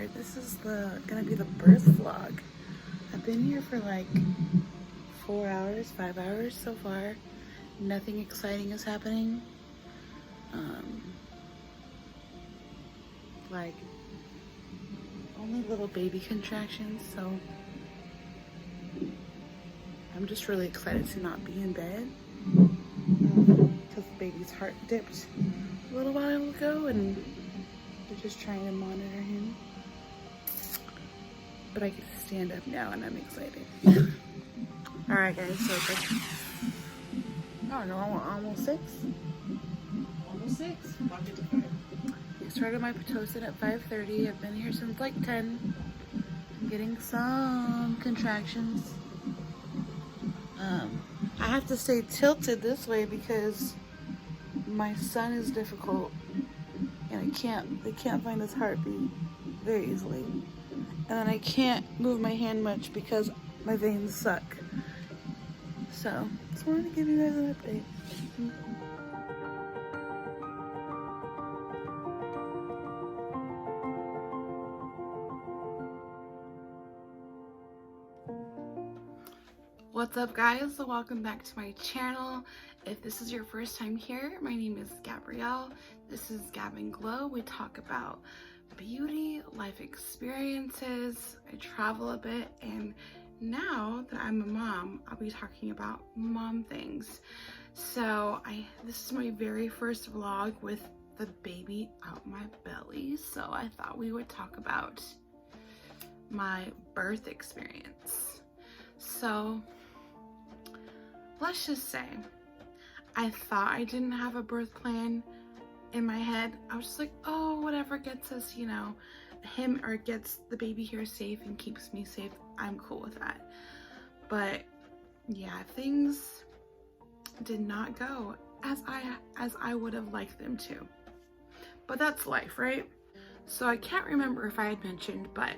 here. This is gonna be the birth vlog. I've been here for like 4 hours, 5 hours so far. Nothing exciting is happening. Like only little baby contractions, so I'm just really excited to not be in bed because the baby's heart dipped a little while ago and they're just trying to monitor him. But I get to stand up now and I'm excited. Alright guys, so it's like, I don't know, almost 6? Almost 6. I started my Pitocin at 5:30. I've been here since like 10. I'm getting some contractions. I have to stay tilted this way because my son is difficult and they can't find his heartbeat very easily. And then I can't move my hand much because my veins suck. So, just wanted to give you guys an update. What's up guys? So welcome back to my channel. If this is your first time here, my name is Gabrielle. This is Gab and Glow. We talk about beauty, life experiences, I travel a bit, and now that I'm a mom, I'll be talking about mom things. So this is my very first vlog with the baby out my belly, so I thought we would talk about my birth experience. So let's just say I thought I didn't have a birth plan in my head. I was just like, oh, whatever gets us, you know, him or gets the baby here safe and keeps me safe, I'm cool with that. But yeah, things did not go as I would have liked them to. But that's life, right? So I can't remember if I had mentioned, but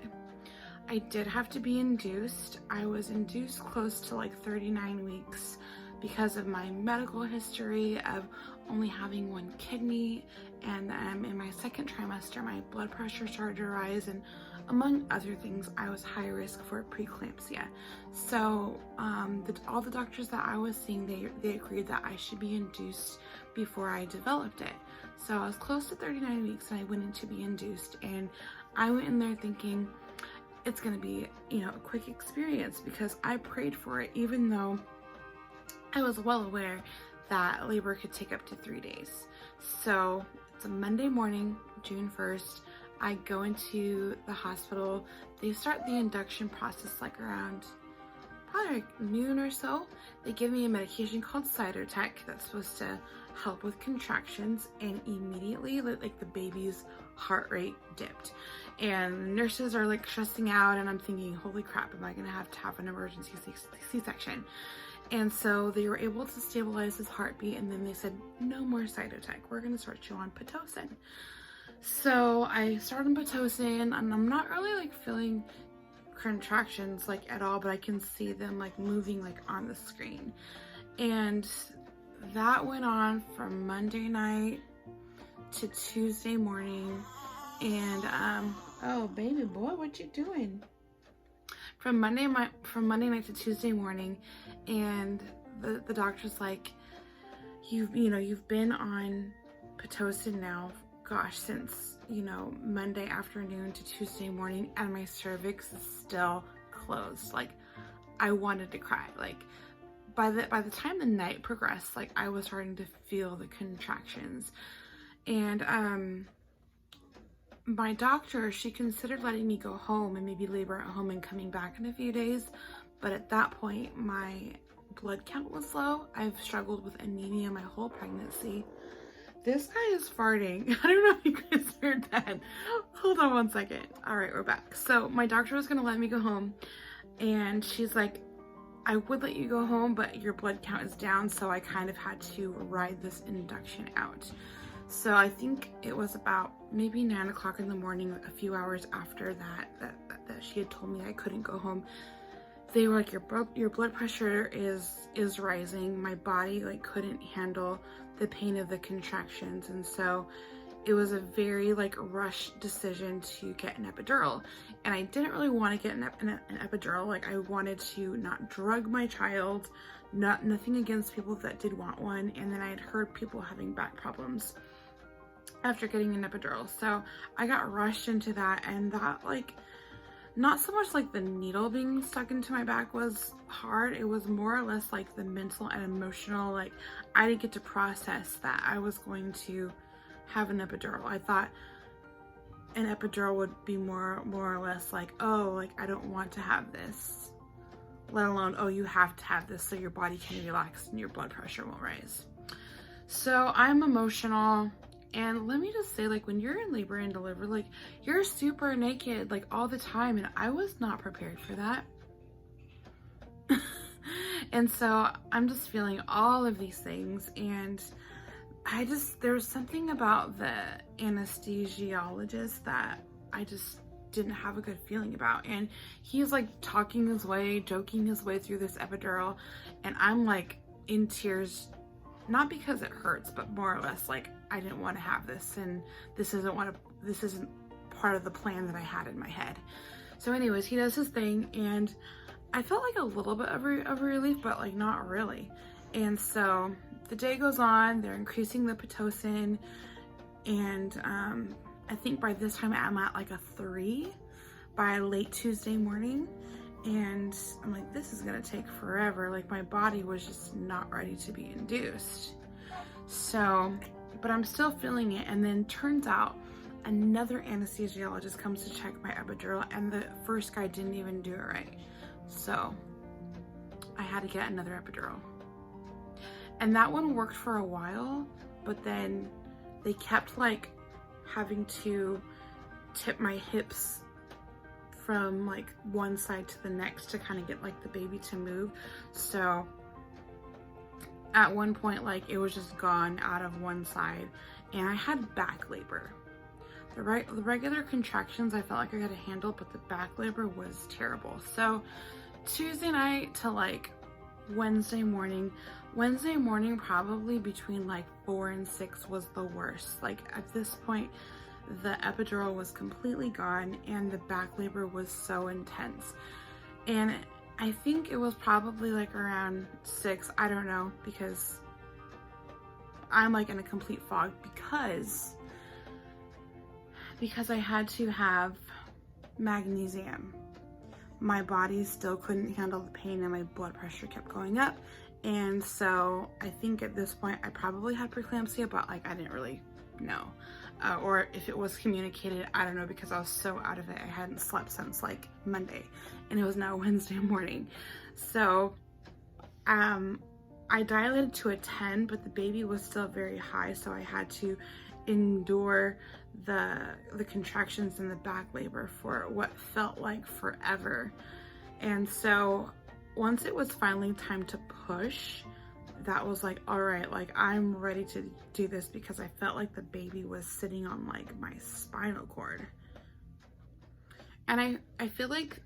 I did have to be induced. I was induced close to like 39 weeks because of my medical history of only having one kidney, and in my second trimester my blood pressure started to rise, and among other things I was high risk for preeclampsia. So all the doctors that I was seeing, they agreed that I should be induced before I developed it. So I was close to 39 weeks and I went in to be induced, and I went in there thinking it's gonna be, you know, a quick experience because I prayed for it, even though I was well aware that labor could take up to 3 days. So it's a Monday morning, June 1st. I go into the hospital. They start the induction process like around probably like noon or so. They give me a medication called Cytotec that's supposed to help with contractions, and immediately like the baby's heart rate dipped, and nurses are like stressing out, and I'm thinking, holy crap, am I gonna have to have an emergency C-section? And so they were able to stabilize his heartbeat, and then they said, no more Cytotec, we're gonna start you on Pitocin. So I started on Pitocin, and I'm not really like feeling contractions like at all, but I can see them like moving like on the screen. And that went on from Monday night to Tuesday morning, and oh baby boy, what you doing? From Monday night to Tuesday morning, and the doctor's like, you've been on Pitocin now, gosh, since, you know, Monday afternoon to Tuesday morning, and my cervix is still closed. Like, I wanted to cry. Like, by the time the night progressed, like I was starting to feel the contractions. And my doctor, she considered letting me go home and maybe labor at home and coming back in a few days, but at that point my blood count was low. I've struggled with anemia my whole pregnancy. This guy is farting. I don't know if you guys heard that. Hold on one second. All right, we're back. So my doctor was gonna let me go home, and she's like, I would let you go home, but your blood count is down, so I kind of had to ride this induction out. So I think it was about maybe 9 o'clock in the morning, a few hours after that she had told me I couldn't go home. They were like, your blood pressure is rising. My body like couldn't handle the pain of the contractions, and so it was a very like rushed decision to get an epidural, and I didn't really want to get an epidural. Like, I wanted to not drug my child, nothing against people that did want one, and then I had heard people having back problems after getting an epidural, so I got rushed into that. And that, like, not so much like the needle being stuck into my back was hard, it was more or less like the mental and emotional, like I didn't get to process that I was going to have an epidural. I thought an epidural would be more or less like, oh, like I don't want to have this, let alone, oh, you have to have this so your body can relax and your blood pressure won't rise. So I'm emotional. And let me just say, like, when you're in labor and delivery, like, you're super naked, like, all the time. And I was not prepared for that. And so I'm just feeling all of these things. And there's something about the anesthesiologist that I just didn't have a good feeling about. And he's, like, joking his way through this epidural. And I'm, like, in tears, not because it hurts, but more or less, like, I didn't want to have this, and this isn't part of the plan that I had in my head. So anyways, he does his thing, and I felt like a little bit of a relief, but like not really. And so the day goes on, they're increasing the Pitocin, and I think by this time I'm at like a 3 by late Tuesday morning. And I'm like, this is gonna take forever. Like, my body was just not ready to be induced. So, but I'm still feeling it. And then turns out another anesthesiologist comes to check my epidural, and the first guy didn't even do it right. So I had to get another epidural. And that one worked for a while, but then they kept like having to tip my hips from like one side to the next to kind of get like the baby to move. So at one point, like, it was just gone out of one side, and I had back labor. The regular contractions I felt like I could handle, but the back labor was terrible. So Tuesday night to like Wednesday morning probably between like 4 and 6 was the worst. Like, at this point, the epidural was completely gone, and the back labor was so intense. And I think it was probably like around 6, I don't know, because I'm like in a complete fog because I had to have magnesium. My body still couldn't handle the pain, and my blood pressure kept going up. And so I think at this point I probably had preeclampsia, but like I didn't really know. Or if it was communicated, I don't know, because I was so out of it. I hadn't slept since like Monday, and it was now Wednesday morning. So I dilated to a 10, but the baby was still very high, so I had to endure the contractions and the back labor for what felt like forever. And so once it was finally time to push, that was like, all right, like I'm ready to do this, because I felt like the baby was sitting on like my spinal cord. And I feel like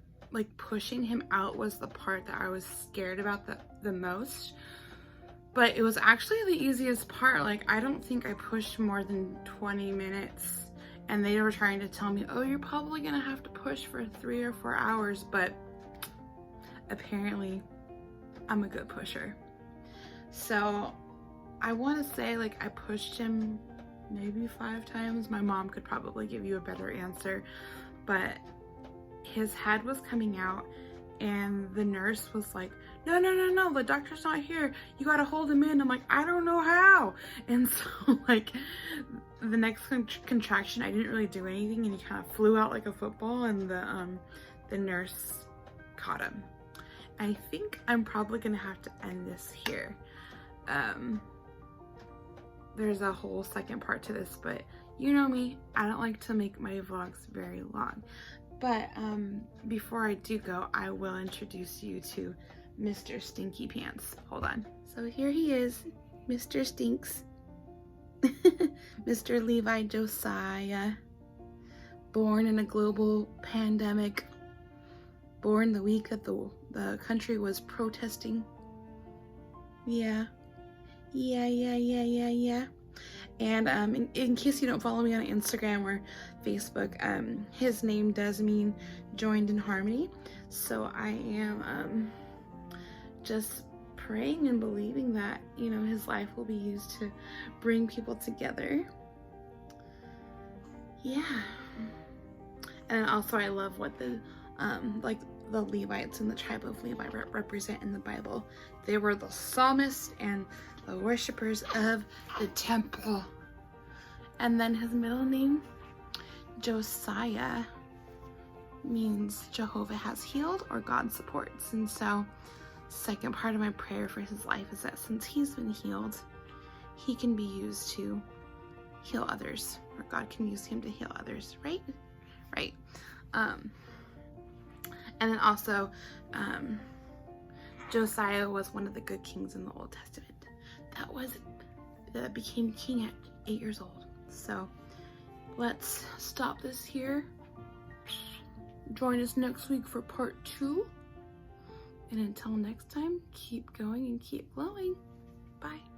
pushing him out was the part that I was scared about the most, but it was actually the easiest part. Like, I don't think I pushed more than 20 minutes, and they were trying to tell me, oh, you're probably gonna have to push for 3 or 4 hours, but apparently I'm a good pusher. So I want to say, like, I pushed him maybe 5 times. My mom could probably give you a better answer, but his head was coming out, and the nurse was like, no, the doctor's not here, you gotta hold him in. I'm like, I don't know how. And so like the next contraction, I didn't really do anything, and he kind of flew out like a football, and the nurse caught him. I think I'm probably gonna have to end this here. There's a whole second part to this, but you know me, I don't like to make my vlogs very long. But before I do go, I will introduce you to Mr. Stinky Pants. Hold on. So here he is, Mr. Stinks. Mr. Levi Josiah. Born in a global pandemic. Born the week that the country was protesting. Yeah. And in case you don't follow me on Instagram or Facebook, his name does mean joined in harmony. So I am just praying and believing that, you know, his life will be used to bring people together. Yeah. And also I love what the the Levites and the tribe of Levi represent in the Bible. They were the psalmists and the worshipers of the temple. And then his middle name, Josiah, means Jehovah has healed or God supports. And so second part of my prayer for his life is that since he's been healed, he can be used to heal others, or God can use him to heal others, right? Right. And then also, Josiah was one of the good kings in the Old Testament that became king at 8 years old. So let's stop this here. Join us next week for part 2. And until next time, keep going and keep glowing. Bye.